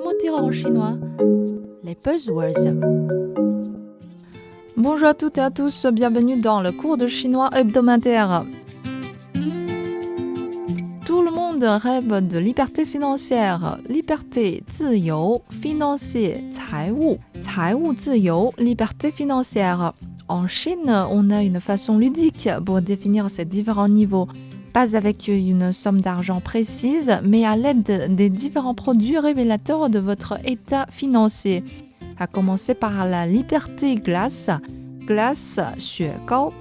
Comment dire en chinois? Les buzzwords. Bonjour à toutes et à tous, bienvenue dans le cours de chinois hebdomadaire. Tout le monde rêve de liberté financière. Liberté, 自由, financier, 财务. 财务自由, liberté financière. En Chine, on a une façon ludique pour définir ces différents niveaux. Pas avec une somme d'argent précise, mais à l'aide des différents produits révélateurs de votre état financier. À commencer par la liberté glace, glace 雪糕,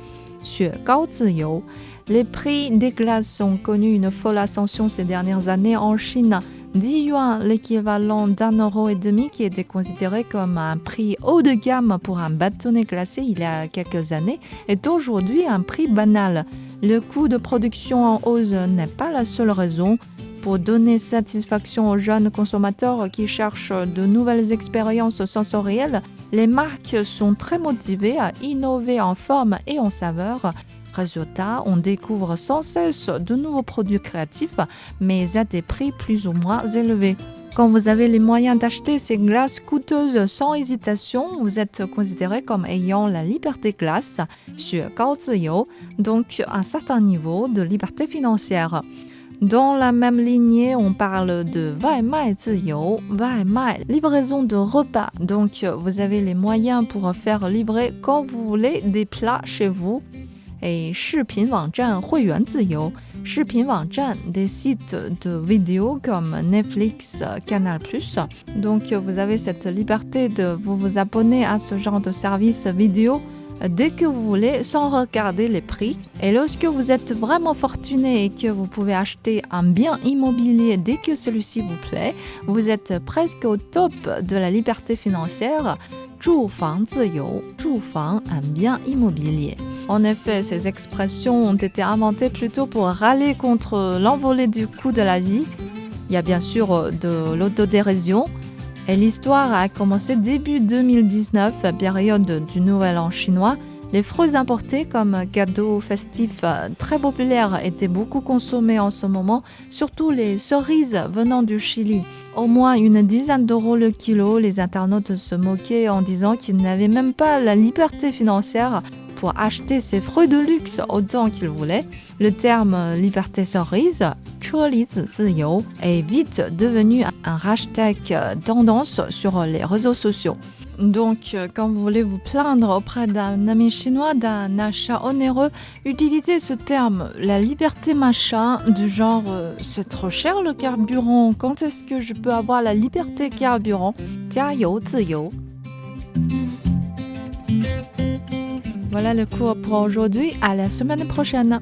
雪糕自由. Les prix des glaces ont connu une folle ascension ces dernières années en Chine. 10 yuan, l'équivalent d'1,50 € qui était considéré comme un prix haut de gamme pour un bâtonnet glacé il y a quelques années, est aujourd'hui un prix banal. Le coût de production en hausse n'est pas la seule raison. Pour donner satisfaction aux jeunes consommateurs qui cherchent de nouvelles expériences sensorielles, les marques sont très motivées à innover en forme et en saveur. Résultat, on découvre sans cesse de nouveaux produits créatifs, mais à des prix plus ou moins élevés. Quand vous avez les moyens d'acheter ces glaces coûteuses sans hésitation, vous êtes considéré comme ayant la liberté glace, 雪糕自由, donc un certain niveau de liberté financière. Dans la même lignée, on parle de 外卖自由, 外卖, livraison de repas. Donc, vous avez les moyens pour faire livrer quand vous voulez des plats chez vous. Et 视频网站会员自由, 视频网站, des sites de vidéos comme Netflix, Canal+. Donc, vous avez cette liberté de vous abonner à ce genre de service vidéo dès que vous voulez, sans regarder les prix. Et lorsque vous êtes vraiment fortuné et que vous pouvez acheter un bien immobilier dès que celui-ci vous plaît, vous êtes presque au top de la liberté financière. 住房自由, 住房, un bien immobilier. En effet, ces expressions ont été inventées plutôt pour râler contre l'envolée du coût de la vie. Il y a bien sûr de l'autodérision. Et l'histoire a commencé début 2019, période du Nouvel An chinois. Les fruits importés comme cadeaux festifs très populaires étaient beaucoup consommés en ce moment, surtout les cerises venant du Chili. Au moins une dizaine d'euros le kilo, les internautes se moquaient en disant qu'ils n'avaient même pas la liberté financière pour acheter ces fruits de luxe autant qu'ils voulaient. Le terme liberté cerise, 车厘子自由, est vite devenu un hashtag tendance sur les réseaux sociaux. Donc, quand vous voulez vous plaindre auprès d'un ami chinois d'un achat onéreux, utilisez ce terme, la liberté machin, du genre c'est trop cher le carburant, quand est-ce que je peux avoir la liberté carburant? 加油自由. Voilà le cours pour aujourd'hui, à la semaine prochaine.